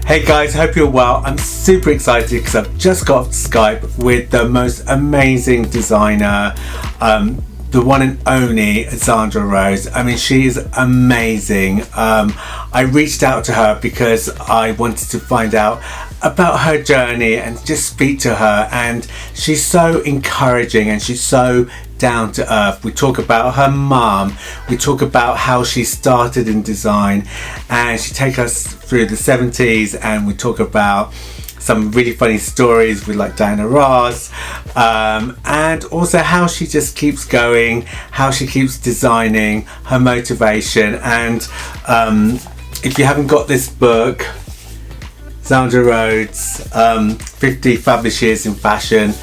Hey guys, hope you're well. I'm super excited because I've just got off Skype with the most amazing designer, the one and only Zandra Rhodes. I mean, she is amazing. I reached out to her because I wanted to find out about her journey and just speak to her, and she's so encouraging and she's so down to earth. We talk about her mum, we talk about how she started in design, and she takes us through the 70s, and we talk about some really funny stories with like Diana Ross, and also how she just keeps going, how she keeps designing, her motivation. And if you haven't got this book, Zandra Rhodes, 50 Fabulous Years in Fashion,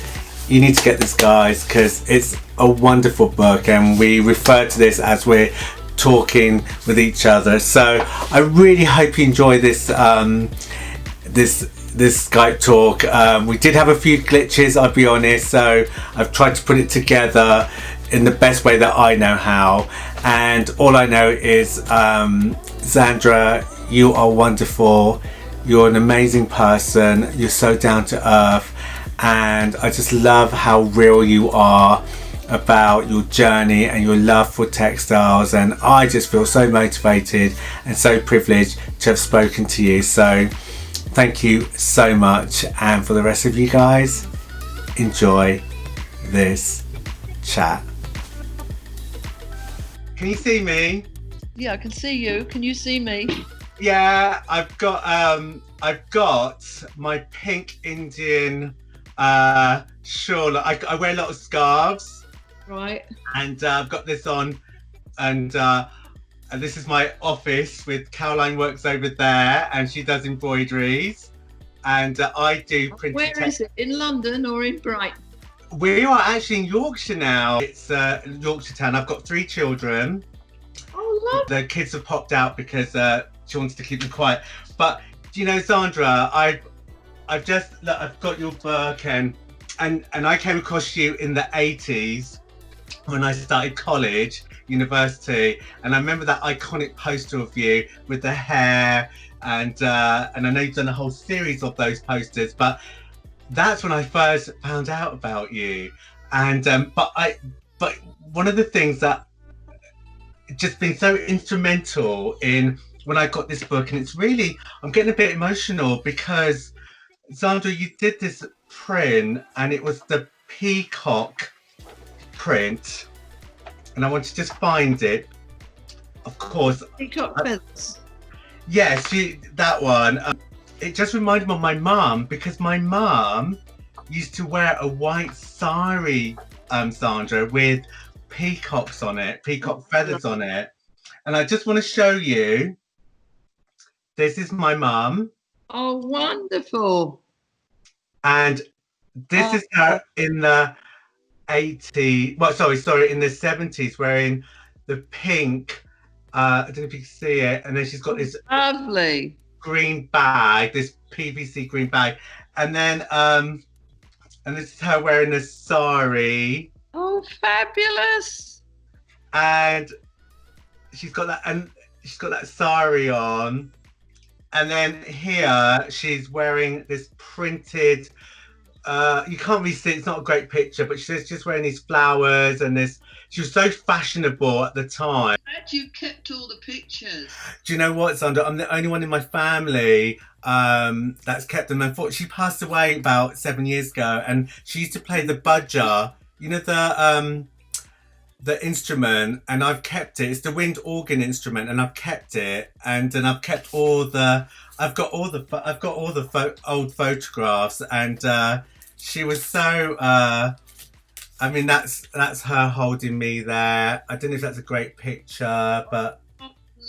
you need to get this, guys, because it's a wonderful book, and we refer to this as we're talking with each other. So I really hope you enjoy this this Skype talk. We did have a few glitches, I'll be honest, so I've tried to put it together in the best way that I know how, and all I know is Zandra, you are wonderful, you're an amazing person, you're so down to earth, and I just love how real you are about your journey and your love for textiles, and I just feel so motivated and so privileged to have spoken to you. So thank you so much, and for the rest of you guys, enjoy this chat. Can you see me? Yeah, I can see you. Can you see me? Yeah, I've got my pink Indian shawl. I wear a lot of scarves. Right. And I've got this on, and this is my office with Caroline works over there, and she does embroideries, and I do printed. Where is it? In London or in Brighton? We are actually in Yorkshire now. It's Yorkshire town. I've got 3 children. Oh, love. The kids have popped out because she wants to keep them quiet. But do you know, Zandra, I've got your book, and I came across you in the 80s when I started college, university, and I remember that iconic poster of you with the hair, and I know you've done a whole series of those posters, but that's when I first found out about you. And but one of the things that just been so instrumental in when I got this book, and it's really, I'm getting a bit emotional because Zandra, you did this print, and it was the peacock print, and I want to just find it. Of course, Peacock feathers. Yes, that one. It just reminded me of my mum, because my mum used to wear a white sari, Zandra, with peacocks on it, peacock feathers on it. And I just want to show you. This is my mum. Oh, wonderful. And this is her in the 80s, in the 70s, wearing the pink, I don't know if you can see it, and then she's got this lovely green bag, this PVC green bag, and then and this is her wearing a sari. Oh, fabulous. And she's got that sari on, and then here she's wearing this printed, you can't really see, it's not a great picture, but she's just wearing these flowers, and this, she was so fashionable at the time. Glad you kept all the pictures. Do you know what, Zandra? I'm the only one in my family that's kept them. Unfortunately, she passed away about 7 years ago, and she used to play the budger, you know, the instrument, and I've kept it. It's the wind organ instrument, and I've kept it, and then I've kept all the old photographs, and she was so I mean, that's her holding me there. I don't know if that's a great picture, but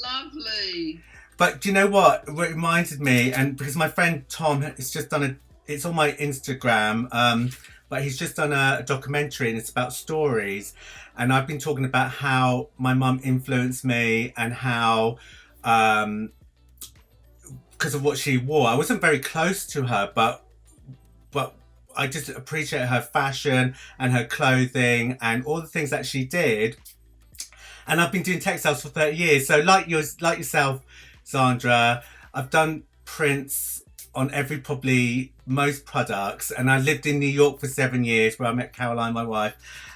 lovely. But do you know what it reminded me? And because my friend Tom has just done it's on my Instagram, but he's just done a documentary, and it's about stories. And I've been talking about how my mum influenced me, and how because of what she wore. I wasn't very close to her, but I just appreciate her fashion and her clothing and all the things that she did. And I've been doing textiles for 30 years. So like yourself, Zandra, I've done prints on every, probably most products. And I lived in New York for 7 years, where I met Caroline, my wife,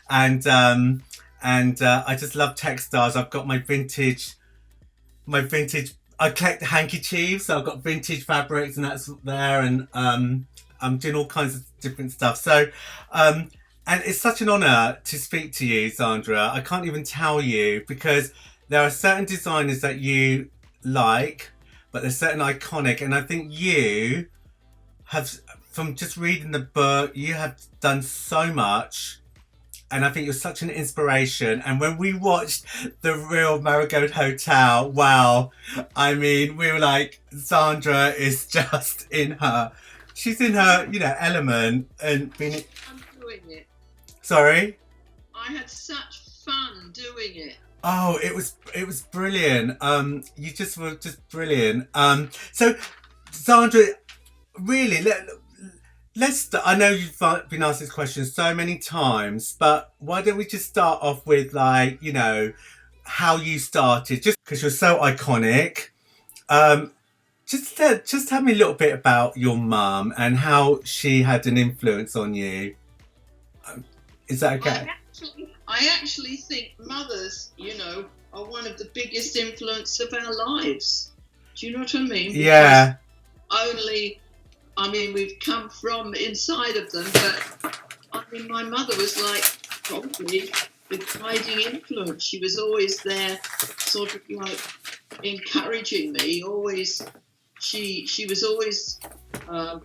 and I just love textiles. I've got my vintage. I collect handkerchiefs, so I've got vintage fabrics, and that's there, and I'm doing all kinds of different stuff. So, and it's such an honour to speak to you, Zandra. I can't even tell you, because there are certain designers that you like, but there's certain iconic, and I think you have, from just reading the book, you have done so much. And I think you're such an inspiration. And when we watched The Real Marigold Hotel, wow, I mean, we were like, Zandra is just she's in her, element, and being. I'm doing it. Sorry? I had such fun doing it. Oh, it was brilliant. You just were just brilliant. So, Zandra, really, I know you've been asked this question so many times, but why don't we just start off with, like, how you started, just because you're so iconic. Just tell me a little bit about your mum and how she had an influence on you. Is that okay? I actually think mothers, are one of the biggest influence of our lives. Do you know what I mean? Yeah. We've come from inside of them, but my mother was like probably the guiding influence. She was always there, sort of like encouraging me. Always, she was always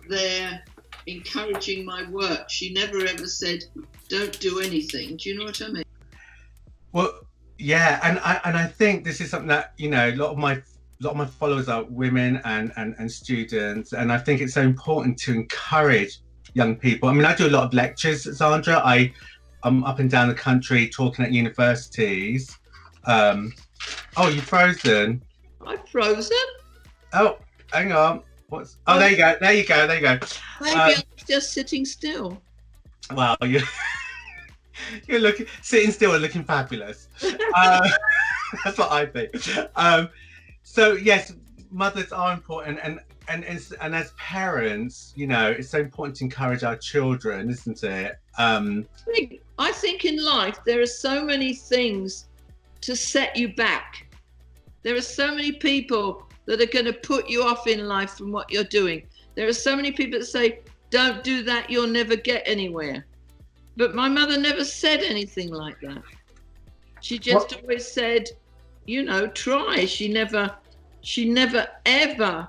there, encouraging my work. She never ever said, "Don't do anything." Do you know what I mean? Well, yeah, and I think this is something that a lot of my followers are women and students, and I think it's so important to encourage young people. I mean, I do a lot of lectures, Zandra. I'm up and down the country talking at universities. Oh, you frozen? I'm frozen. Oh, hang on. Oh, there you go. Maybe I'm just sitting still. Wow, you're sitting still and looking fabulous. That's what I think. So yes, mothers are important, and as parents, it's so important to encourage our children, isn't it? I think in life there are so many things to set you back. There are so many people that are going to put you off in life from what you're doing. There are so many people that say, "Don't do that, you'll never get anywhere." But my mother never said anything like that. She just always said, try. She never ever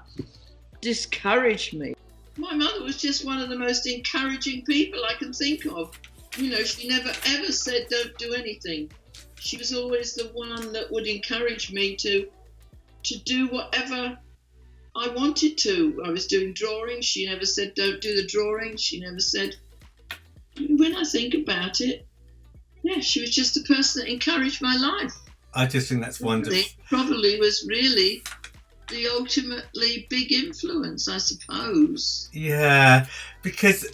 discouraged me. My mother was just one of the most encouraging people I can think of. She never ever said, "Don't do anything." She was always the one that would encourage me to do whatever I wanted to. I was doing drawing. She never said, "Don't do the drawing." She never said. When I think about it, yeah, she was just a person that encouraged my life. I just think that's wonderful. Probably was really the ultimately big influence, I suppose. Yeah, because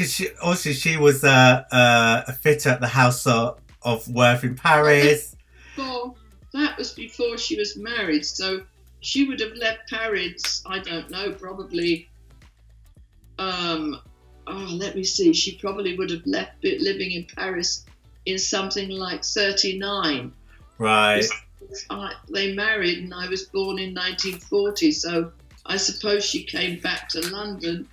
she was a fitter at the House of Worth in Paris. That was before she was married, so she would have left Paris, I don't know, probably let me see. She probably would have left living in Paris in something like 39. Right. They married and I was born in 1940, so I suppose she came back to London,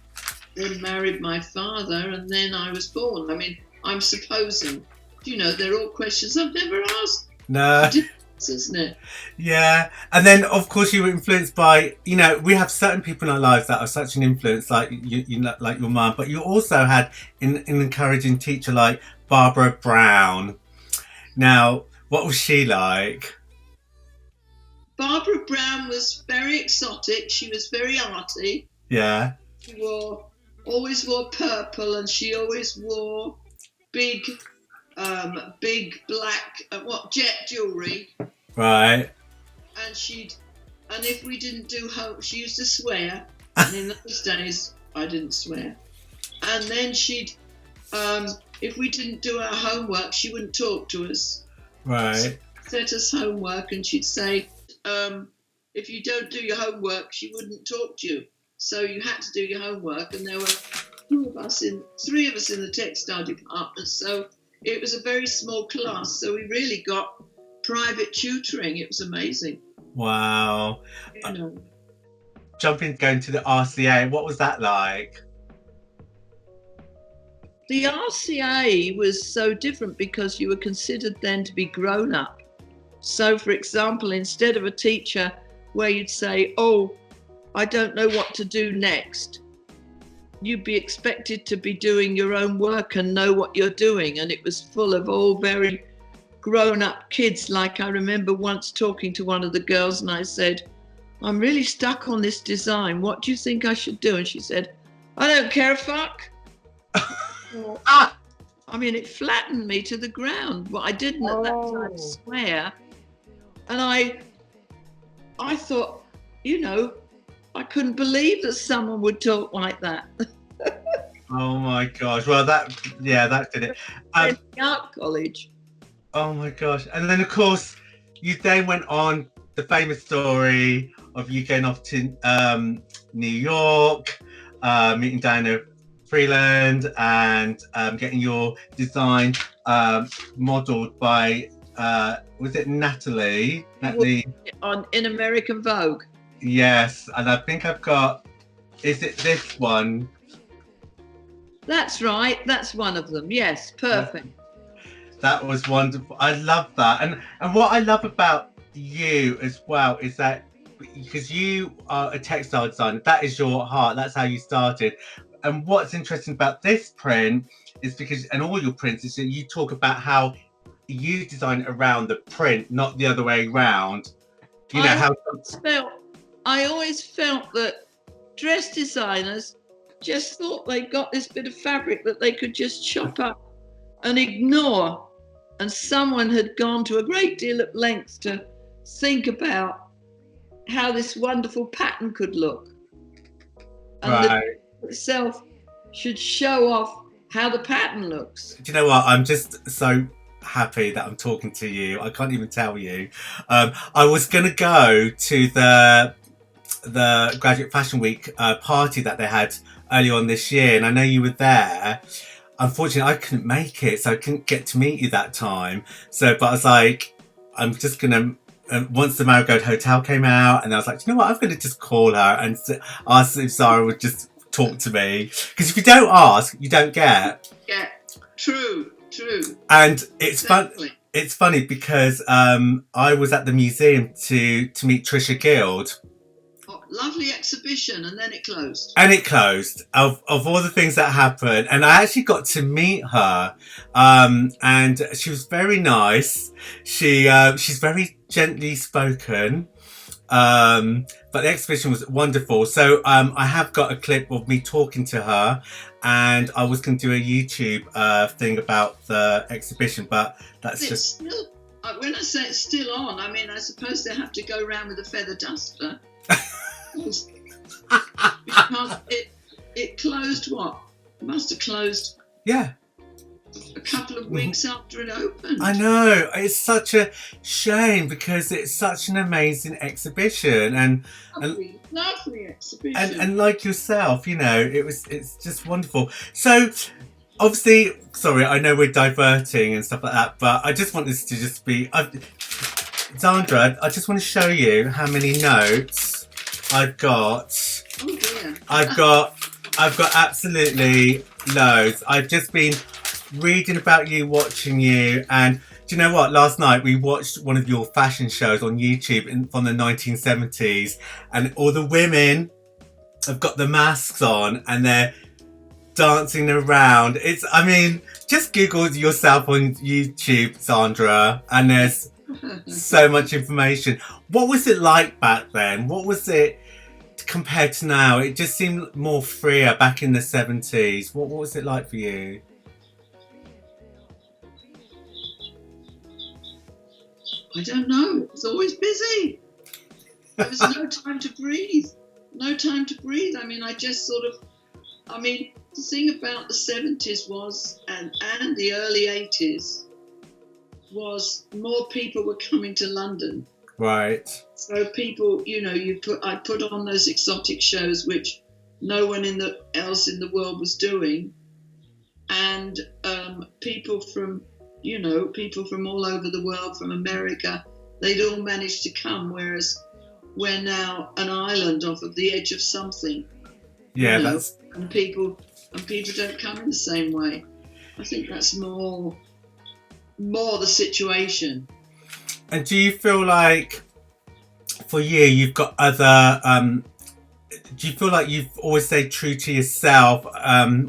then married my father, and then I was born. I mean, I'm supposing. They're all questions I've never asked. No. Isn't it? Yeah, and then of course you were influenced by, we have certain people in our lives that are such an influence, like like your mum, but you also had an encouraging teacher like Barbara Brown. Now, what was she like? Barbara Brown was very exotic. She was very arty. Yeah. She always wore purple, and she always wore big black jet jewelry. Right. And if we didn't do she used to swear, and in those days I didn't swear. And then if we didn't do our homework, she wouldn't talk to us. Right. She'd set us homework, and she'd say, if you don't do your homework, she wouldn't talk to you. So you had to do your homework, and there were three of us in the textile department. So it was a very small class. So we really got private tutoring. It was amazing. Wow. You know. Going to the RCA, what was that like? The RCA was so different because you were considered then to be grown up. So, for example, instead of a teacher where you'd say, oh, I don't know what to do next, you'd be expected to be doing your own work and know what you're doing. And it was full of all very grown-up kids. Like I remember once talking to one of the girls and I said, I'm really stuck on this design. What do you think I should do? And she said, I don't care a fuck. I mean, it flattened me to the ground. Well, I didn't at that time swear. And I thought, you know, I couldn't believe that someone would talk like that. Oh my gosh. Well, that did it. In the art college. Oh my gosh. And then, of course, you then went on the famous story of you going off to New York, meeting Diana Freeland, and getting your design modelled by, was it Natalie? In American Vogue. Yes, and I think I've got, is it this one? That's right, that's one of them. Yes, perfect. That was wonderful. I love that. And what I love about you as well is that because you are a textile designer, that is your heart, that's how you started. And what's interesting about this print is because, and all your prints, is that you talk about how you design around the print, not the other way around. You know, I always felt that dress designers just thought they got this bit of fabric that they could just chop up and ignore. And someone had gone to a great deal of lengths to think about how this wonderful pattern could look. And right. The itself should show off how the pattern looks. Do you know what? I'm just so happy that I'm talking to you. I can't even tell you. I was going to go to the Graduate Fashion Week party that they had earlier on this year, and I know you were there. Unfortunately, I couldn't make it, so I couldn't get to meet you that time. But I was like, I'm just going to, once the Marigold Hotel came out, and I was like, you know what, I'm going to just call her and ask if Zara would just talk to me. Because if you don't ask, you don't get. Yeah, true. And it's It's funny because I was at the museum to meet Trisha Guild. Oh, lovely exhibition, and then it closed. Of all the things that happened, and I actually got to meet her, and she was very nice. She's very gently spoken, but the exhibition was wonderful. So I have got a clip of me talking to her, and I was going to do a YouTube thing about the exhibition, but that's just still. When I say it's still on, I mean I suppose they have to go around with a feather duster. Because it closed what? It must have closed. Yeah. A couple of weeks after it opened. I know, it's such a shame because it's such an amazing exhibition and lovely exhibition. And like yourself, you know, it's just wonderful. So obviously, sorry, I know we're diverting and stuff like that, but I just want this to just be Zandra, I just want to show you how many notes I've got. Oh dear. I've got absolutely loads. I've just been reading about you, watching you, and do you know what? Last night we watched one of your fashion shows on YouTube from the 1970s, and all the women have got the masks on and they're dancing around. Just Google yourself on YouTube, Zandra, and there's so much information. What was it like back then? What was it compared to now? It just seemed more freer back in the 70s. What was it like for you? I don't know. It was always busy. There was no time to breathe. I mean, the thing about the 70s was, and the early 80s, was more people were coming to London. Right. So people, I put on those exotic shows which no one else in the world was doing, and people from all over the world, from America, they'd all managed to come, whereas we're now an island off of the edge of something. Yeah, and people don't come in the same way. I think that's more the situation. And do you feel like, for you've got other? Do you feel like you've always stayed true to yourself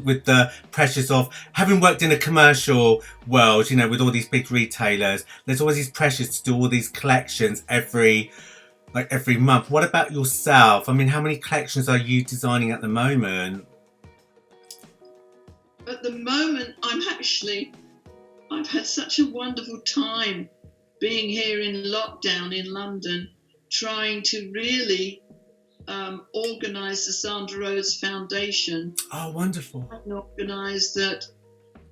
with the pressures of having worked in a commercial world? With all these big retailers, there's always these pressures to do all these collections every month. What about yourself? I mean, how many collections are you designing at the moment? At the moment, I've had such a wonderful time being here in lockdown in London, trying to really organise the Zandra Rhodes Foundation. Oh, wonderful. And organise that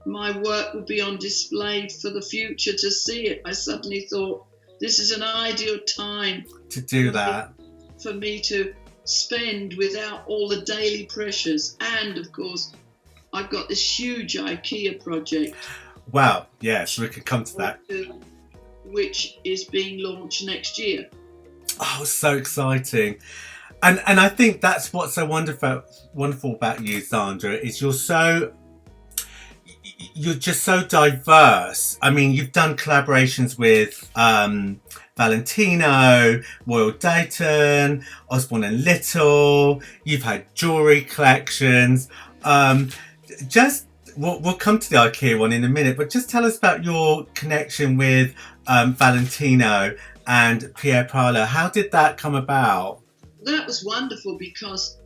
my work will be on display for the future to see it. I suddenly thought, this is an ideal time to do that. For me to spend without all the daily pressures. And of course, I've got this huge IKEA project. Wow, yes, we could come to that. Which is being launched next year. Oh, so exciting. And I think that's what's so wonderful about you, Zandra, is you're just so diverse. I mean, you've done collaborations with Valentino, Royal Dayton, Osborne and Little. You've had jewellery collections. We'll come to the IKEA one in a minute, but just tell us about your connection with Valentino and Pier Paolo. How did that come about? That was wonderful because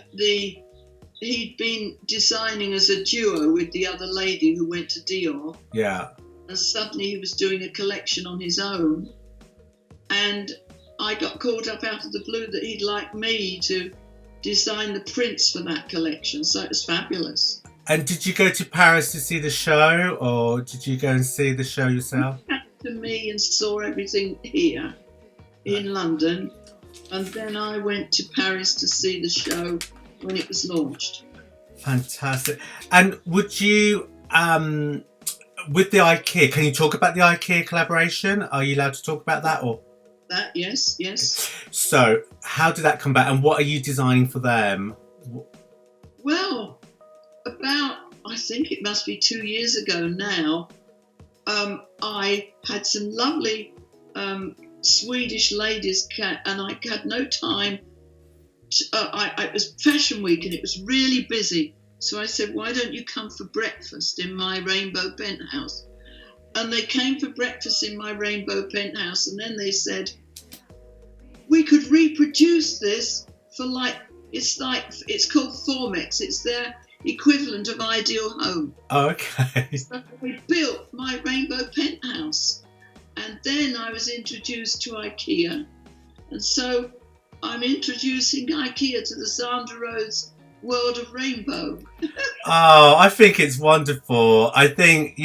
he'd been designing as a duo with the other lady who went to Dior. Yeah. And suddenly he was doing a collection on his own. And I got called up out of the blue that he'd like me to design the prints for that collection. So it was fabulous. And did you go to Paris to see the show, or did you go and see the show yourself? He came to me and saw everything here in London. And then I went to Paris to see the show when it was launched. Fantastic. And would you, with the IKEA, can you talk about the IKEA collaboration? Are you allowed to talk about that? Or that? Yes. So how did that come about, and what are you designing for them? Well, I think it must be 2 years ago now, I had some lovely Swedish ladies, and I had no time. It was Fashion Week and it was really busy. So I said, why don't you come for breakfast in my rainbow penthouse? And they came for breakfast in my rainbow penthouse, and then they said, we could reproduce this for it's called Formex. It's their equivalent of Ideal Home. Oh, okay. So we built my rainbow penthouse, and then I was introduced to IKEA, and so I'm introducing IKEA to the Zandra Rhodes world of rainbow. Oh, I think it's wonderful. I think,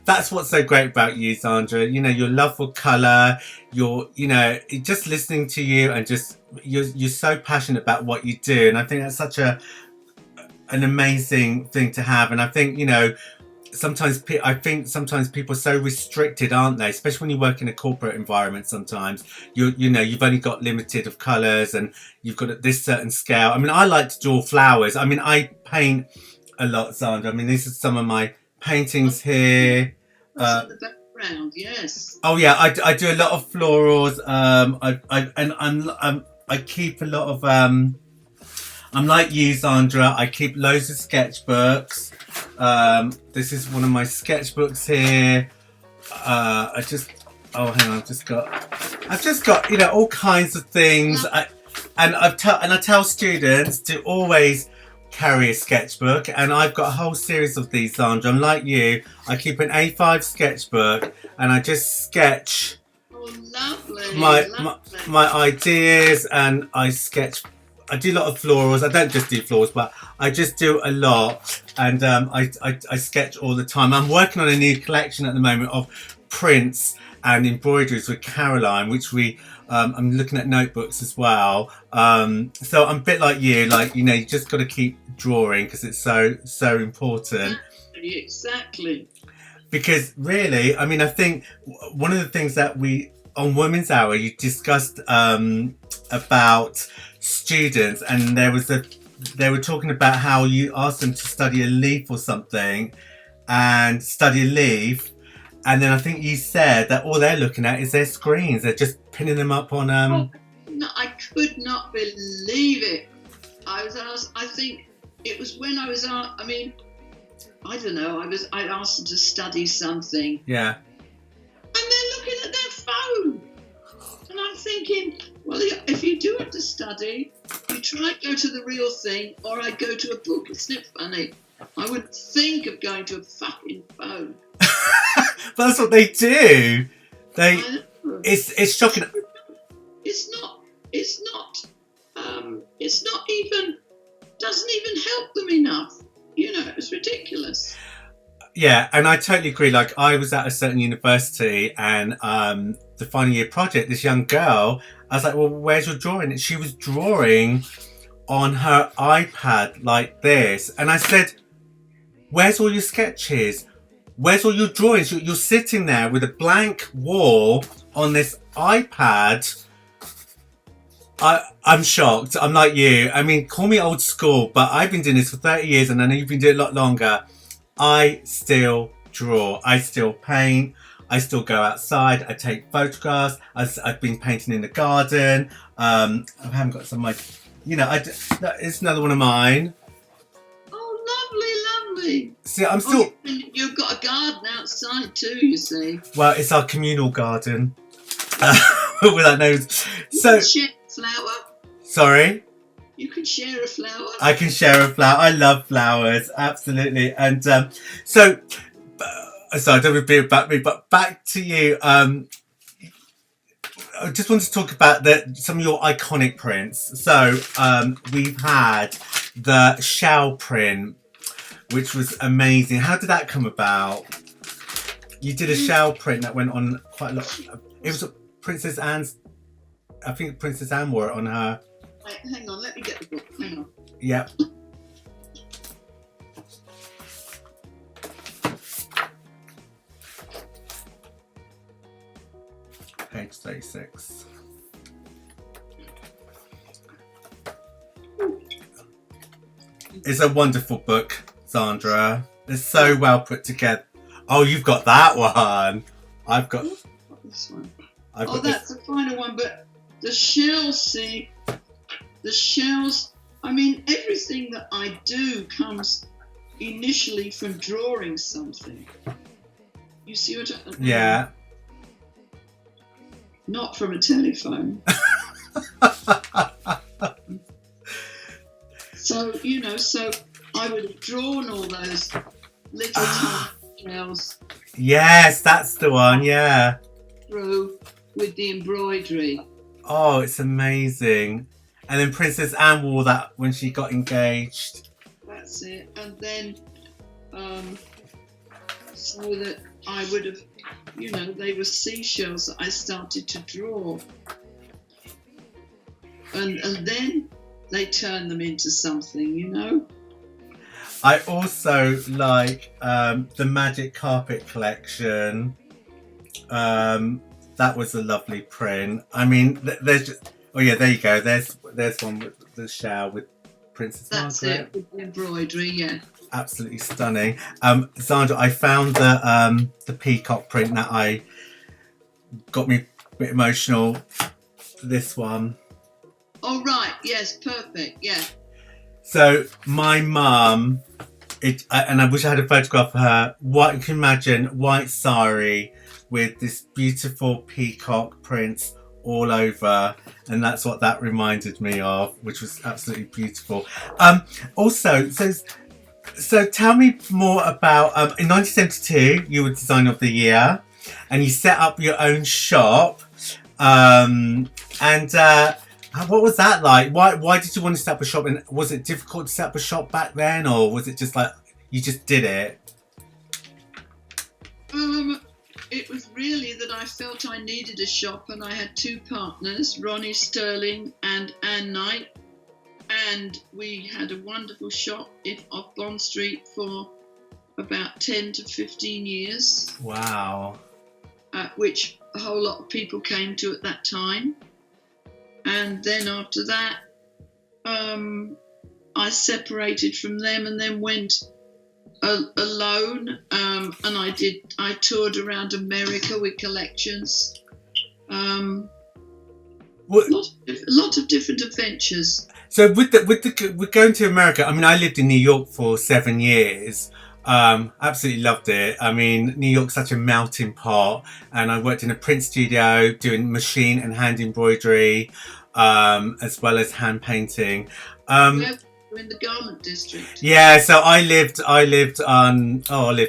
that's what's so great about you, Zandra. Your love for colour, just listening to you, and just you're so passionate about what you do, and I think that's such an amazing thing to have. And I think sometimes people are so restricted, aren't they? Especially when you work in a corporate environment. Sometimes you've only got limited of colours, and you've got this certain scale. I mean, I like to draw flowers. I mean, I paint a lot, Zandra. I mean, these are some of my paintings here. That's in the background, yes. Oh yeah, I do a lot of florals. I keep a lot of I'm like you, Zandra. I keep loads of sketchbooks. This is one of my sketchbooks here. I've just got all kinds of things. I tell students to always carry a sketchbook, and I've got a whole series of these, Zandra. I'm like you. I keep an A5 sketchbook, and I just sketch my ideas, and I sketch. I do a lot of florals. I don't just do florals, but I just do a lot, and I sketch all the time. I'm working on a new collection at the moment of prints and embroideries with Caroline, which I'm looking at notebooks as well. So I'm a bit like you, like, you know, you just got to keep drawing because it's so important. Exactly. Because really, I mean, I think one of the things that on Women's Hour, you discussed about students, and they were talking about how you asked them to study a leaf or something, and study a leaf, and then I think you said that all they're looking at is their screens. They're just pinning them up on. No, I could not believe it. I was asked. I think it was when I was asked. I mean, I don't know. I asked them to study something. Yeah. And they're looking at their phone. And I'm thinking, well, if you do have to study, you try to go to the real thing, or I go to a book. Isn't it funny? I wouldn't think of going to a fucking phone. But that's what they do. It's shocking. It's not even, doesn't even help them enough. You know, it's ridiculous. Yeah, and I totally agree. Like, I was at a certain university, and the final year project, this young girl, I was like, well, where's your drawing? And she was drawing on her iPad like this. And I said, where's all your sketches? Where's all your drawings? You're sitting there with a blank wall on this iPad. I'm shocked. I'm like you. I mean, call me old school, but I've been doing this for 30 years, and I know you've been doing it a lot longer. I still draw. I still paint. I still go outside. I take photographs. I've been painting in the garden. I haven't got some of my, you know, it's another one of mine. Oh, lovely. See, I'm still. You've got a garden outside too, you see. Well, it's our communal garden. With our nose. So. Share a flower. Sorry. You can share a flower. I can share a flower. I love flowers, absolutely. And so I don't want to be about me, but back to you. I just want to talk about some of your iconic prints. So we've had the shell print, which was amazing. How did that come about? You did a shell print that went on quite a lot. It was Princess Anne's. I think Princess Anne wore it on her. Wait, hang on, let me get the book. Hang on. Yep. Page 36. It's a wonderful book, Zandra. It's so well put together. Oh, you've got that one. I've got this one. That's the final one, but the shells, see, I mean, everything that I do comes initially from drawing something. You see what I mean? Yeah. Not from a telephone. So, you know, I would have drawn all those little tiny shells. Yes, that's the one, yeah. Through with the embroidery. Oh, it's amazing. And then Princess Anne wore that when she got engaged. That's it. And then, so that I would have, you know, they were seashells that I started to draw. And then they turned them into something, you know. I also like the Magic Carpet collection. That was a lovely print. I mean, there's just, oh yeah, there you go. There's one with the shell with Princess That's Margaret. it, with the embroidery, yeah. Absolutely stunning. Zandra, I found the peacock print that got me a bit emotional. This one. Oh right, yes, perfect, yeah. So my mum, and I wish I had a photograph of her. What you can imagine, white sari with this beautiful peacock prints all over, and that's what that reminded me of, which was absolutely beautiful. Also, so tell me more about in 1972 you were Designer of the Year, and you set up your own shop. What was that like? Why did you want to set up a shop? And was it difficult to set up a shop back then, or was it just like you just did it? it was really that I felt I needed a shop, and I had two partners, Ronnie Sterling and Ann Knight, and we had a wonderful shop off Bond Street for about 10 to 15 years. Wow. Which a whole lot of people came to at that time. And then after that, I separated from them and then went alone. And I toured around America with collections. A lot of different adventures. So with going to America, I mean, I lived in New York for 7 years. Absolutely loved it. I mean, New York's such a melting pot, and I worked in a print studio doing machine and hand embroidery, as well as hand painting. In the garment district. Yeah, so I lived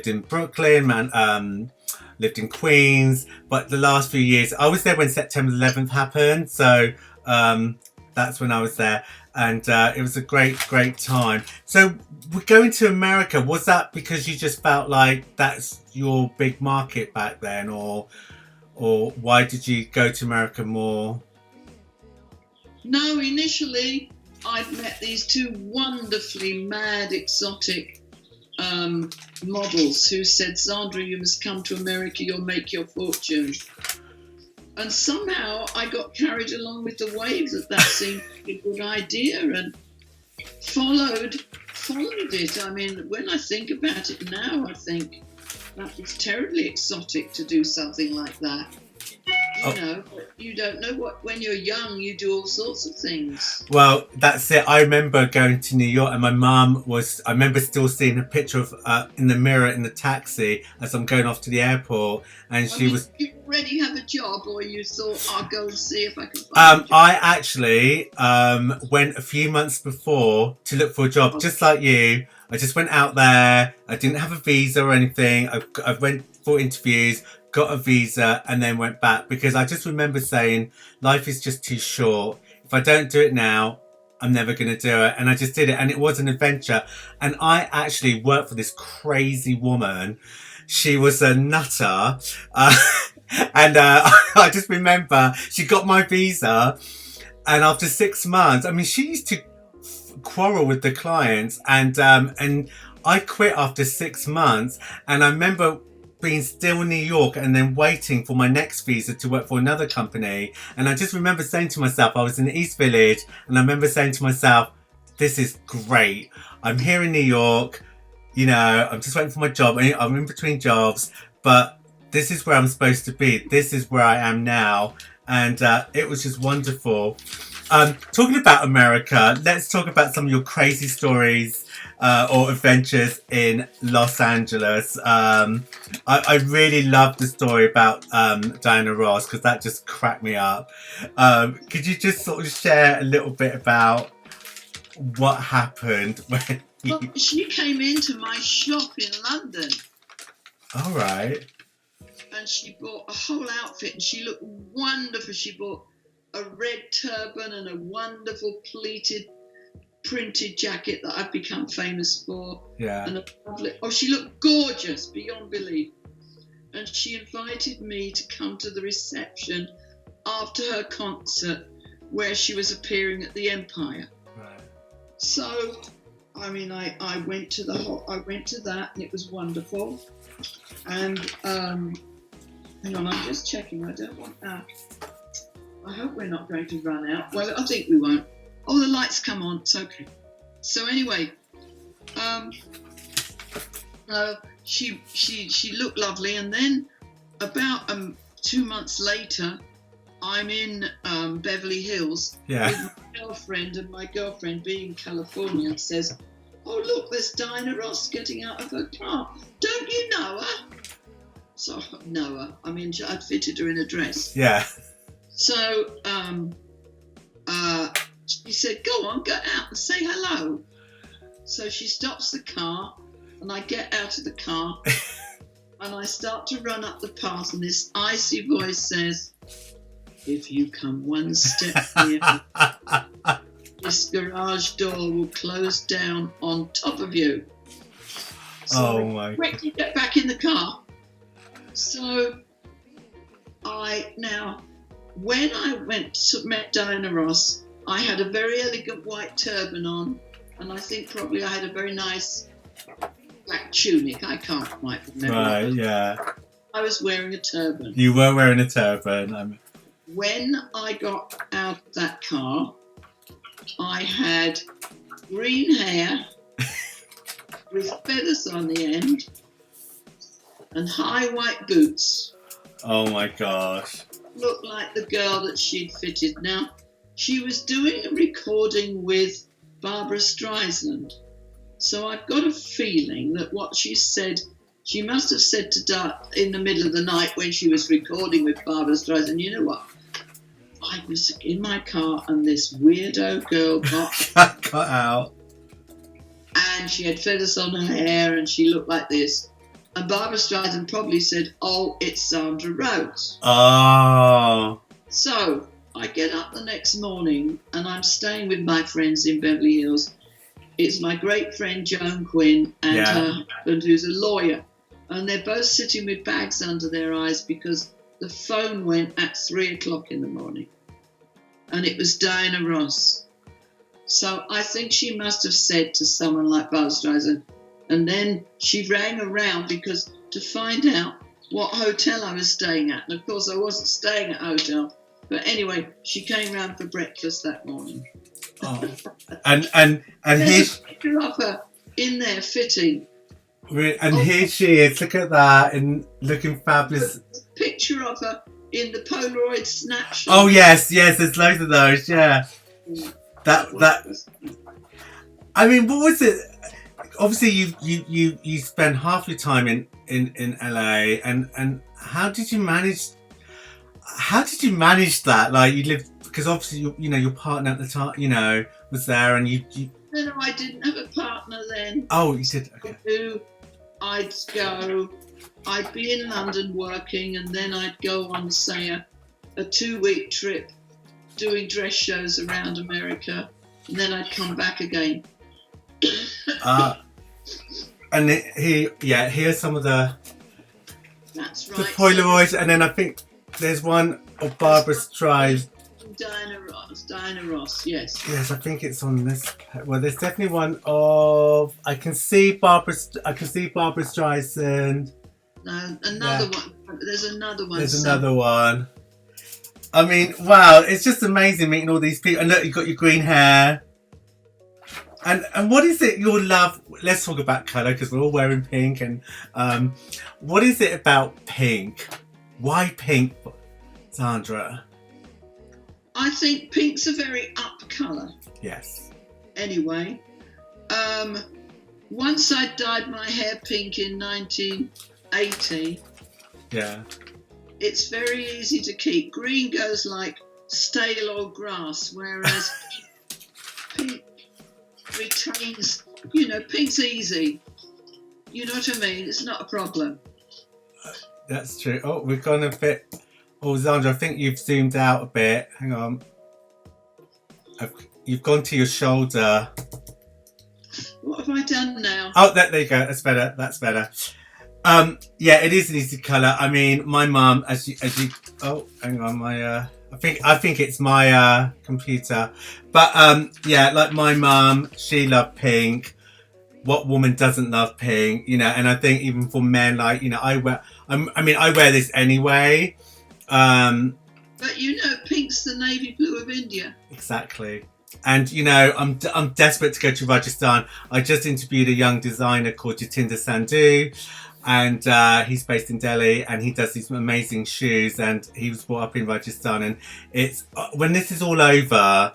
in Brooklyn, lived in Queens, but the last few years I was there when September 11th happened, so that's when I was there, and it was a great time. So we're going to America, was that because you just felt like that's your big market back then, or why did you go to America more? No, initially I'd met these two wonderfully mad, exotic models who said, Zandra, you must come to America, you'll make your fortune. And somehow I got carried along with the wave that seemed a good idea, and followed it. I mean, when I think about it now, I think that was terribly exotic to do something like that. You know, but you don't know when you're young, you do all sorts of things. Well, that's it. I remember going to New York, and my mum I remember still seeing a picture of in the mirror in the taxi as I'm going off to the airport, and was. Did you already have a job, or you thought, I'll go and see if I can find a job? I actually went a few months before to look for a job, just like you. I just went out there. I didn't have a visa or anything. I went for interviews, got a visa, and then went back, because I just remember saying life is just too short. If I don't do it now, I'm never going to do it. And I just did it, and it was an adventure. And I actually worked for this crazy woman. She was a nutter, and I just remember she got my visa, and after 6 months, I mean, she used to quarrel with the clients, and I quit after 6 months. And I remember being still in New York and then waiting for my next visa to work for another company. And I just remember saying to myself, I was in the East Village, and I remember saying to myself, this is great. I'm here in New York, you know, I'm just waiting for my job. I'm in between jobs, but this is where I'm supposed to be. This is where I am now. And it was just wonderful. Talking about America, let's talk about some of your crazy stories or adventures in Los Angeles. I really love the story about Diana Ross, because that just cracked me up. Could you just sort of share a little bit about what happened when Well, she came into my shop in London. All right. And she bought a whole outfit, and she looked wonderful. She bought a red turban and a wonderful pleated printed jacket that I've become famous for. Yeah. And she looked gorgeous beyond belief. And she invited me to come to the reception after her concert, where she was appearing at the Empire. Right. So, I mean, I went to that, and it was wonderful. And hang on, I'm just checking. I don't want that. I hope we're not going to run out. Well, I think we won't. Oh, the lights come on. It's okay. So anyway, she looked lovely, and then about 2 months later, I'm in Beverly Hills with my girlfriend, and my girlfriend, being in California, says, "Oh, look, there's Diana Ross getting out of her car. Don't you know her?" So I thought, know her. I mean, I'd fitted her in a dress. Yeah. So she said, "Go on, go out and say hello." So she stops the car, and I get out of the car, and I start to run up the path, and this icy voice says, "If you come one step nearer, this garage door will close down on top of you." So I quickly get back in the car. So when I went to met Diana Ross, I had a very elegant white turban on, and I think probably I had a very nice black tunic. I can't quite remember. Right, yeah. I was wearing a turban. You were wearing a turban. When I got out of that car, I had green hair with feathers on the end and high white boots. Oh my gosh. Looked like the girl that she'd fitted. Now, she was doing a recording with Barbara Streisand. So I've got a feeling that what she said, she must have said to Dart in the middle of the night when she was recording with Barbara Streisand, you know what? I was in my car and this weirdo girl got out. And she had feathers on her hair and she looked like this. And Barbara Streisand probably said, oh, it's Zandra Rhodes. Oh. So I get up the next morning and I'm staying with my friends in Beverly Hills. It's my great friend Joan Quinn and her husband who's a lawyer. And they're both sitting with bags under their eyes because the phone went at 3 o'clock in the morning. And it was Diana Ross. So I think she must have said to someone like Barbara Streisand, and then she rang around because to find out what hotel I was staying at. And of course I wasn't staying at a hotel. But anyway, she came round for breakfast that morning. Oh. And there's a picture of her in there fitting. And here she is, look at that, and looking fabulous. Picture of her in the Polaroid snapshot. Oh yes, there's loads of those, yeah. That I mean, what was it? Obviously you spend half your time in LA, and how did you manage that? Like, you lived, because obviously you know your partner at the time, was there, and you No, I didn't have a partner then. Oh, you did. Okay. I'd be in London working, and then I'd go on, say, a 2-week trip doing dress shows around America, and then I'd come back again. And here's some of the That's right. The Polaroids, and then I think there's one of Barbara Streisand. Diana Ross, yes. Yes, I think it's on this. Well, there's definitely one of. I can see Barbara Streisand. No, another one. There's another one. There's another one. I mean, wow! It's just amazing meeting all these people. And look, you've got your green hair. And what is it your love? Let's talk about colour, because we're all wearing pink. And what is it about pink? Why pink, Zandra? I think pink's a very up colour. Yes. Anyway, once I dyed my hair pink in 1980. Yeah. It's very easy to keep. Green goes like stale old grass, whereas pink retains, pink's easy. You know what I mean? It's not a problem. That's true. Oh, we've gone a bit. Oh, Zandra, I think you've zoomed out a bit. Hang on. You've gone to your shoulder. What have I done now? Oh, there you go. That's better. That's better. Yeah, it is an easy colour. I mean, my mum, as you. Oh, hang on. I think it's my computer. But yeah, like my mum, she loved pink. What woman doesn't love pink? And I think even for men, like I wear this anyway. But pink's the navy blue of India. Exactly. And I'm desperate to go to Rajasthan. I just interviewed a young designer called Jatinder Sandhu, and he's based in Delhi, and he does these amazing shoes, and he was brought up in Rajasthan. And it's when this is all over,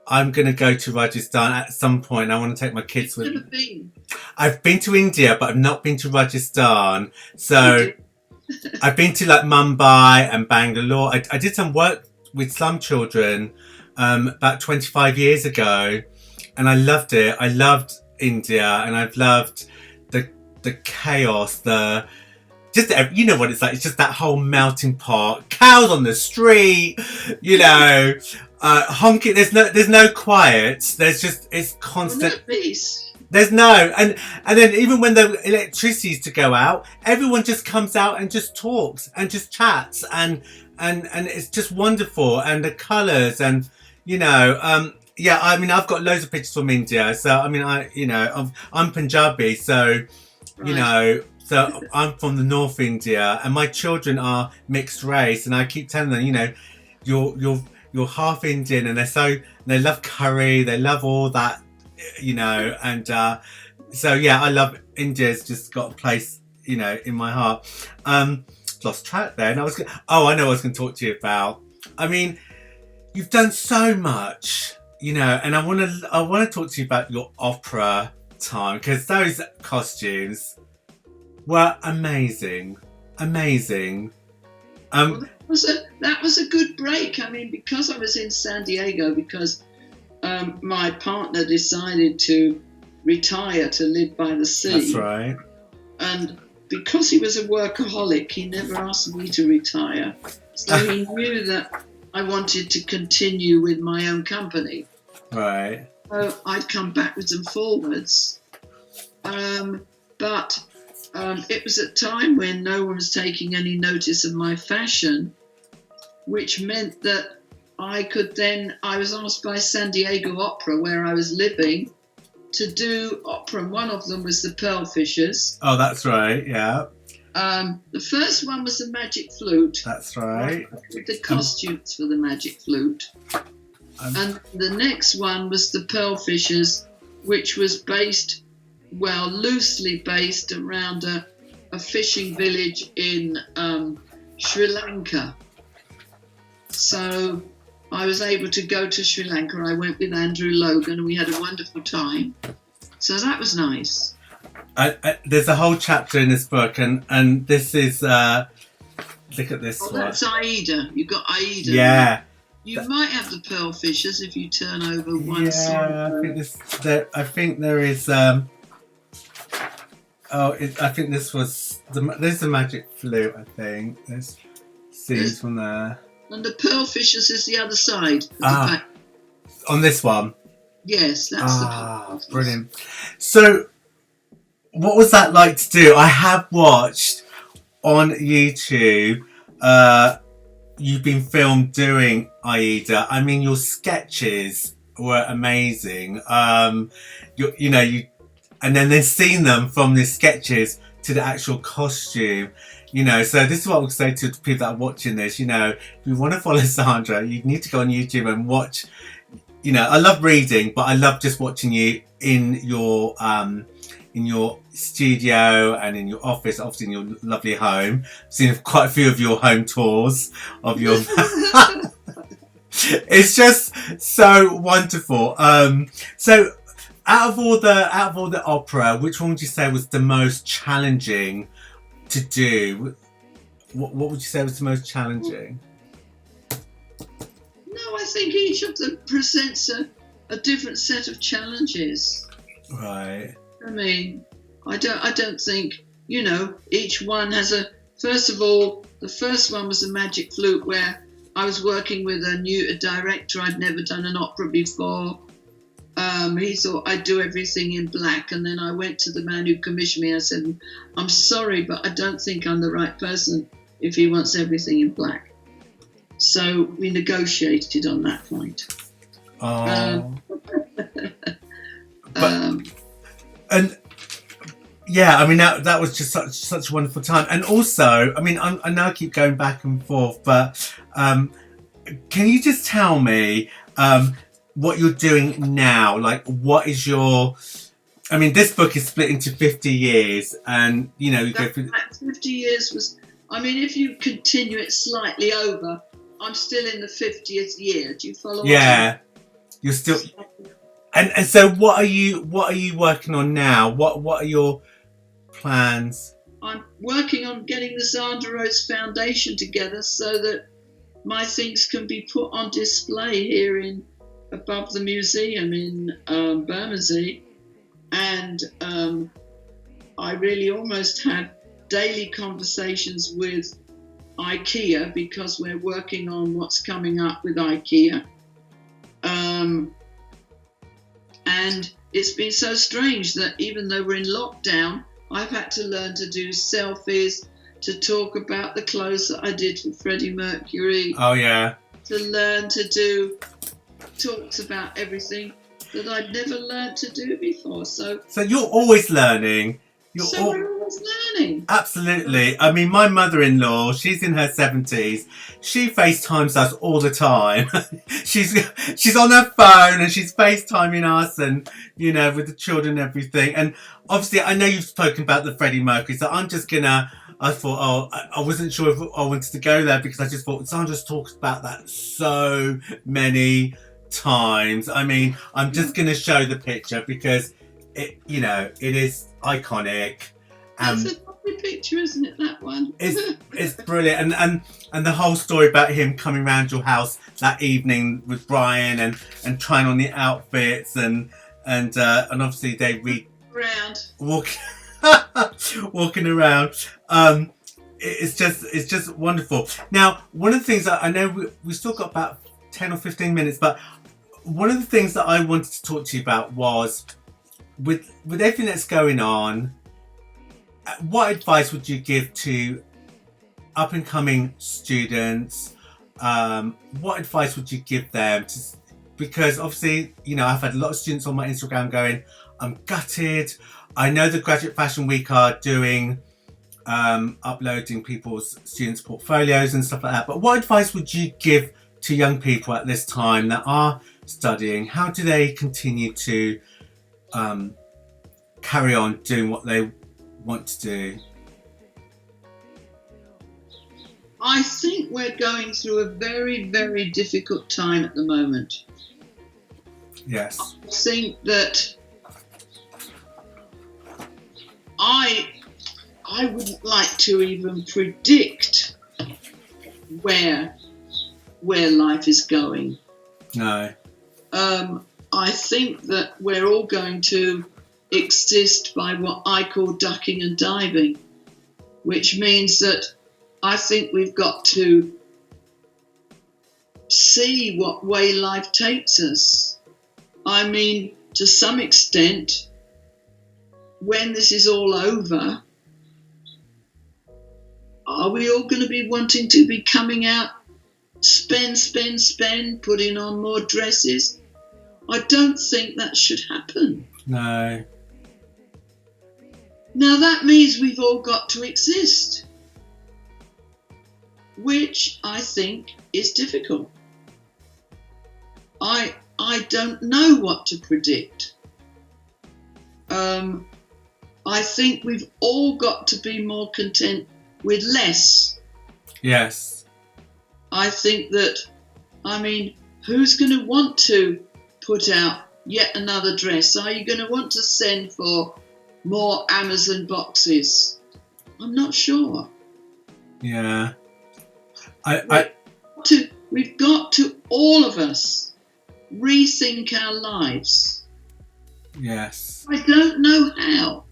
I'm going to go to Rajasthan at some point. I want to take my kids with me. I've been to India, but I've not been to Rajasthan. So I've been to like Mumbai and Bangalore. I did some work with some children about 25 years ago, and I loved it. I loved India, and I've loved the chaos, just you know what it's like. It's just that whole melting pot, cows on the street, honking. There's no quiet. It's constant. No peace. There's no, and then even when the electricity is to go out, everyone just comes out and just talks and just chats, and and it's just wonderful, and the colours, and you know, yeah. I mean, I've got loads of pictures from India, so I mean, I'm Punjabi, so you Right. know, so I'm from the North India, and my children are mixed race, and I keep telling them, you know, you're half Indian, and they love curry, they love all that, you know, and so yeah, I love India's just got a place, you know, in my heart. Lost track there, and I know what I was going to talk to you about. I mean, you've done so much, you know, and I want to talk to you about your opera time, because those costumes were amazing. Well, that was a good break. I mean, because I was in San Diego, because my partner decided to retire to live by the sea. That's right. And because he was a workaholic, he never asked me to retire. So he knew that I wanted to continue with my own company. Right. So I'd come backwards and forwards. But it was a time when no one was taking any notice of my fashion, which meant that I was asked by San Diego Opera, where I was living, to do opera, and one of them was the Pearl Fishers. Oh, that's right, yeah. The first one was the Magic Flute. That's right. With the costumes for the Magic Flute. And the next one was the Pearl Fishers, which was loosely based around a fishing village in Sri Lanka. So I was able to go to Sri Lanka. I went with Andrew Logan, and we had a wonderful time. So that was nice. There's a whole chapter in this book, and this is look at this one. That's Aida. You got Aida. Yeah. You might have the Pearl Fishers if you turn over one yeah, side. I think there is. I think this was there's the Magic Flute. I think there's scenes from there. And the Pearl Fishers is the other side. On this one. Yes, that's the Pearl Fishers. Brilliant. So, what was that like to do? I have watched on YouTube. You've been filmed doing Aida. I mean, your sketches were amazing. And then seen them from the sketches to the actual costume. You know, so this is what I would say to people that are watching this. You know, if you want to follow Zandra, you need to go on YouTube and watch. You know, I love reading, but I love just watching you in your studio and in your office, obviously in your lovely home. I've seen quite a few of your home tours of your. It's just so wonderful. So, out of all the opera, which one would you say was the most challenging to do? What would you say was the most challenging? No, I think each of them presents a different set of challenges. Right. I mean, I don't think, you know, each one has first of all, the first one was a Magic Flute, where I was working with a director. I'd never done an opera before. He thought I'd do everything in black, and then I went to the man who commissioned me. I said, I'm sorry, but I don't think I'm the right person if he wants everything in black. So we negotiated on that point. And yeah, I mean that was just such a wonderful time. And also, I mean, I know I keep going back and forth, but can you just tell me what you're doing now? Like, what is your? I mean, this book is split into 50 years, and you know, you go through. 50 years was. I mean, if you continue it slightly over, I'm still in the 50th year. Do you follow? Yeah, you're still. And so, what are you working on now? What are your plans? I'm working on getting the Zandra Rhodes Foundation together so that my things can be put on display here above the museum in Bermondsey, and I really almost have daily conversations with IKEA because we're working on what's coming up with IKEA. And it's been so strange that even though we're in lockdown, I've had to learn to do selfies to talk about the clothes that I did for Freddie Mercury. Oh yeah. To learn to do talks about everything that I'd never learned to do before. So you're always learning. We're always learning. Absolutely. I mean, my mother-in-law, she's in her 70s. She FaceTimes us all the time. she's on her phone and she's FaceTiming us and, you know, with the children and everything. And obviously, I know you've spoken about the Freddie Mercury, so I'm just I thought, I wasn't sure if I wanted to go there because I just thought Zandra's talked about that so many times. I mean, I'm just going to show the picture because it is iconic. That's a lovely picture, isn't it? That one. It's brilliant, and the whole story about him coming round your house that evening with Brian and trying on the outfits and obviously they walking around. It's just wonderful. Now, one of the things that I know we still got about 10 or 15 minutes, but one of the things that I wanted to talk to you about was with everything that's going on, what advice would you give to up and coming students? What advice would you give them? Because obviously, you know, I've had a lot of students on my Instagram going, I'm gutted. I know the Graduate Fashion Week are doing uploading people's students' portfolios and stuff like that. But what advice would you give to young people at this time that are studying? How do they continue to carry on doing what they want to do? I think we're going through a very, very difficult time at the moment. Yes. I think that I wouldn't like to even predict where life is going. No. I think that we're all going to exist by what I call ducking and diving, which means that I think we've got to see what way life takes us. I mean, to some extent, when this is all over, are we all going to be wanting to be coming out, spend, putting on more dresses? I don't think that should happen. No. Now that means we've all got to exist, which I think is difficult. I don't know what to predict. I think we've all got to be more content with less. Yes. I think that, I mean, who's going to want to put out yet another dress? Are you going to want to send for more Amazon boxes? I'm not sure. Yeah. We've got to, all of us, rethink our lives. Yes. I don't know how.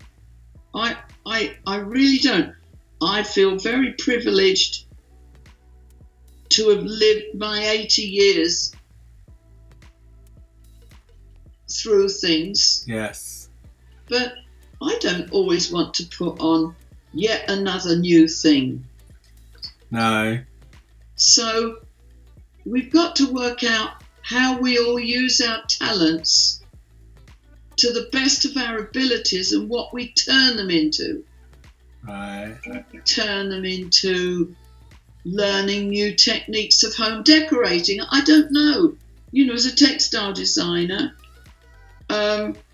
I really don't. I feel very privileged to have lived my 80 years through things. Yes. But I don't always want to put on yet another new thing. No. So we've got to work out how we all use our talents to the best of our abilities and what we turn them into. Right. Turn them into learning new techniques of home decorating. I don't know. You know, as a textile designer,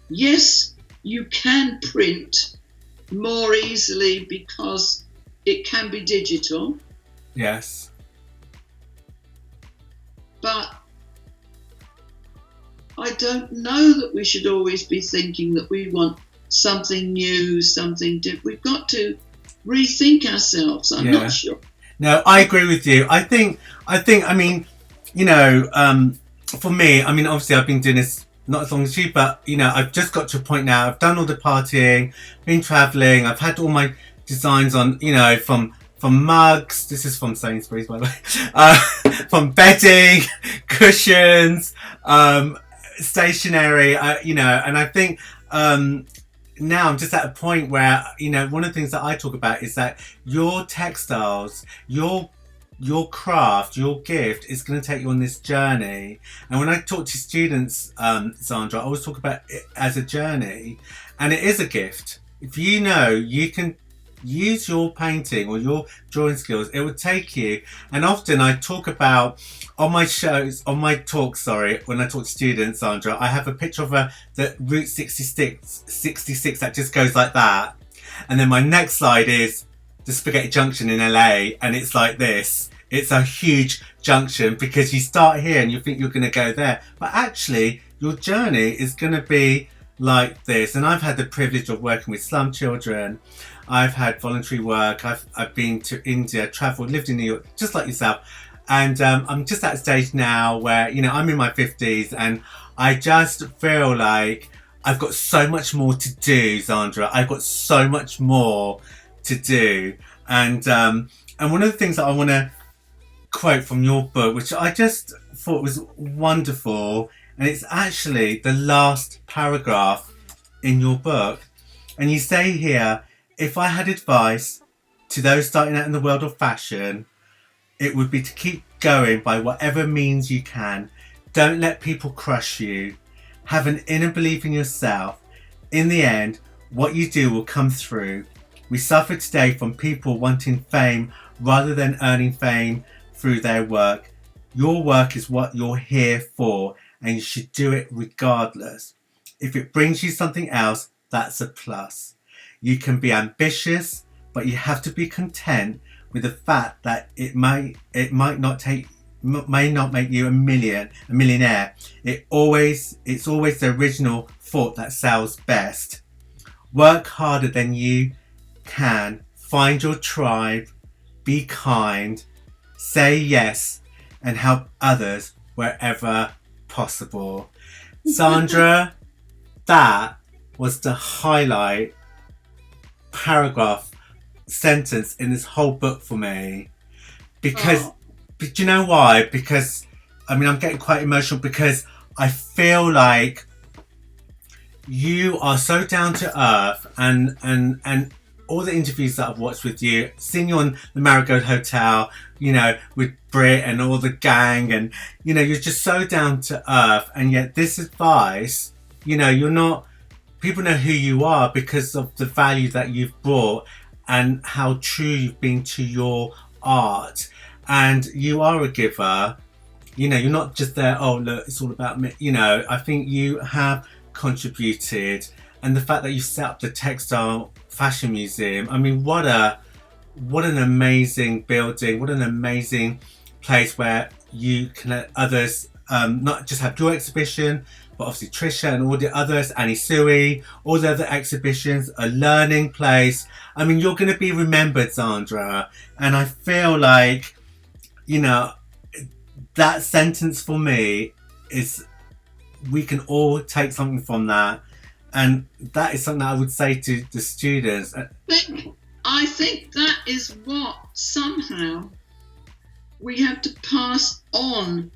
yes, you can print more easily because it can be digital. Yes. But I don't know that we should always be thinking that we want something new, something different. We've got to rethink ourselves. I'm not sure. No, I agree with you. I think, I mean, you know, for me, I mean, obviously I've been doing this not as long as you, but, you know, I've just got to a point now. I've done all the partying, been traveling. I've had all my designs on, you know, from mugs. This is from Sainsbury's, by the way. From bedding, cushions, stationery, you know, and I think now I'm just at a point where, you know, one of the things that I talk about is that your textiles, your craft, your gift is going to take you on this journey. And when I talk to students, Zandra, I always talk about it as a journey, and it is a gift. If you know you can use your painting or your drawing skills, it will take you. And often I talk about on my shows, on my talks, sorry, when I talk to students, Zandra, I have a picture of the Route 66 that just goes like that. And then my next slide is the Spaghetti Junction in LA, and it's like this. It's a huge junction because you start here and you think you're going to go there, but actually your journey is going to be like this. And I've had the privilege of working with slum children. I've had voluntary work. I've been to India, travelled, lived in New York, just like yourself. And I'm just at a stage now where, you know, I'm in my 50s and I just feel like I've got so much more to do, Zandra. I've got so much more to do. And one of the things that I want to quote from your book, which I just thought was wonderful, and it's actually the last paragraph in your book. And you say here, if I had advice to those starting out in the world of fashion, it would be to keep going by whatever means you can. Don't let people crush you. Have an inner belief in yourself. In the end, what you do will come through. We suffer today from people wanting fame rather than earning fame through their work. Your work is what you're here for, and you should do it regardless. If it brings you something else, that's a plus. You can be ambitious, but you have to be content with the fact that it may not make you a millionaire. It's always the original thought that sells best. Work harder than you can. Find your tribe. Be kind. Say yes, and help others wherever possible. Zandra, that was the highlight paragraph sentence in this whole book for me, because but do you know why? Because I mean, I'm getting quite emotional because I feel like you are so down to earth, and all the interviews that I've watched with you, seen you on the Marigold Hotel, you know, with Brit and all the gang, and you know, you're just so down to earth. And yet this advice, you know, you're not, people know who you are because of the value that you've brought and how true you've been to your art. And you are a giver. You know, you're not just there, oh look, it's all about me. You know, I think you have contributed, and the fact that you set up the Textile Fashion Museum, I mean, what an amazing building, what an amazing place where you can let others not just have your exhibition, but obviously Trisha and all the others, Annie Sui, all the other exhibitions, a learning place. I mean, you're going to be remembered, Zandra. And I feel like, you know, that sentence for me is, we can all take something from that. And that is something that I would say to the students. I think that is what somehow we have to pass on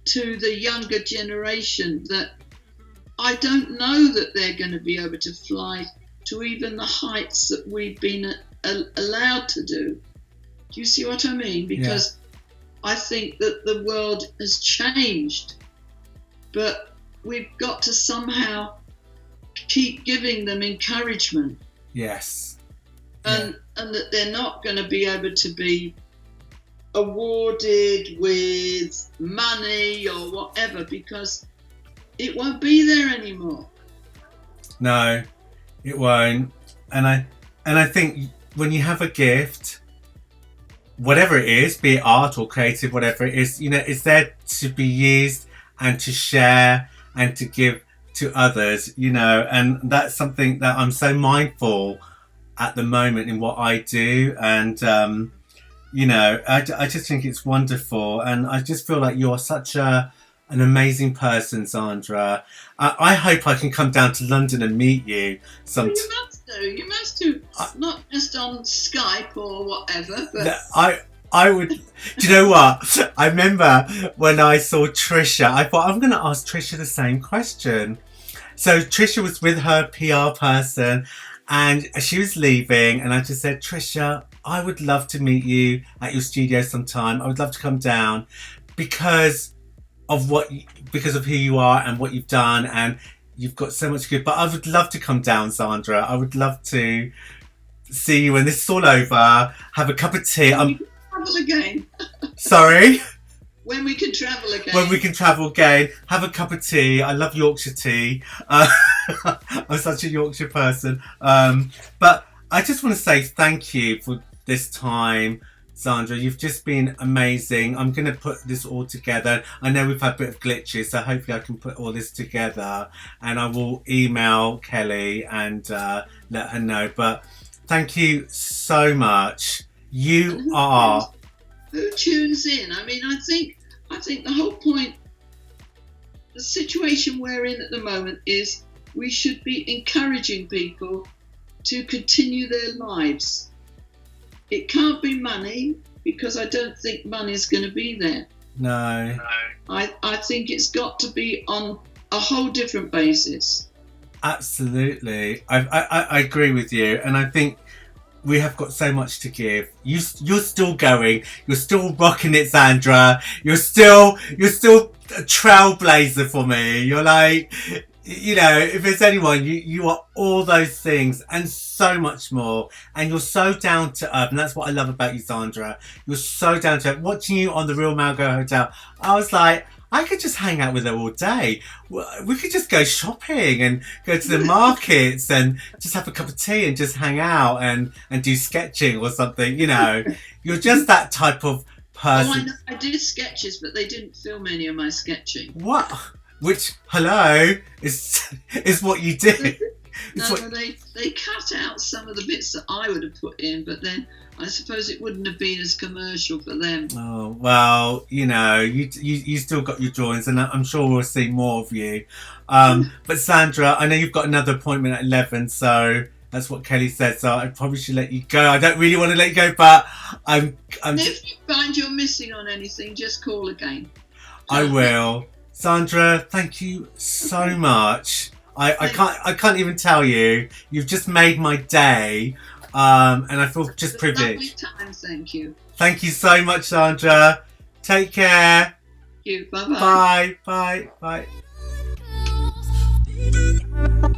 to the younger generation, that I don't know that they're going to be able to fly to even the heights that we've been allowed to do. Do you see what I mean? Because I think that the world has changed, but we've got to somehow keep giving them encouragement. Yes. And that they're not going to be able to be awarded with money or whatever, because it won't be there anymore. No, it won't. And I think when you have a gift, whatever it is, be it art or creative, whatever it is, you know, it's there to be used and to share and to give to others, you know. And that's something that I'm so mindful at the moment in what I do. And you know, I just think it's wonderful, and I just feel like you're such an amazing person, Zandra. I hope I can come down to London and meet you sometime. You must do. Not just on Skype or whatever. But I would. Do you know what? I remember when I saw Trisha, I thought I'm going to ask Trisha the same question. So Trisha was with her PR person and she was leaving, and I just said, Trisha, I would love to meet you at your studio sometime. I would love to come down because of because of who you are and what you've done, and you've got so much good. But I would love to come down, Zandra. I would love to see you when this is all over. Have a cup of tea. We can travel again. Sorry. When we can travel again. When we can travel again, have a cup of tea. I love Yorkshire tea. I'm such a Yorkshire person. But I just want to say thank you for this time, Zandra. You've just been amazing. I'm going to put this all together. I know we've had a bit of glitches, so hopefully I can put all this together. And I will email Kelly and let her know. But thank you so much. You are... Who tunes in? I mean, I think the whole point, the situation we're in at the moment is we should be encouraging people to continue their lives. It can't be money, because I don't think money's going to be there. No. I think it's got to be on a whole different basis. Absolutely. I agree with you, and I think we have got so much to give. You're still going. You're still rocking it, Zandra. You're still a trailblazer for me. You're like, you know, if there's anyone, you are all those things and so much more. And you're so down to earth, and that's what I love about you, Zandra. You're so down to earth. Watching you on the Real Malgo Hotel, I was like, I could just hang out with her all day. We could just go shopping and go to the markets and just have a cup of tea and just hang out and do sketching or something. You know, you're just that type of person. Oh, I know. I did sketches, but they didn't film any of my sketching. What? Which, hello, is what you did. They cut out some of the bits that I would have put in, but then I suppose it wouldn't have been as commercial for them. Oh, well, you know, you still got your drawings, and I'm sure we'll see more of you. But Zandra, I know you've got another appointment at 11, so that's what Kelly said, so I probably should let you go. I don't really want to let you go, but if you find you're missing on anything, just call again. I will. Zandra, thank you so much. I can't even tell you. You've just made my day. And I feel just privileged. Lovely time, thank you. Thank you so much, Zandra. Take care. Thank you. Bye-bye. Bye. Bye. Bye.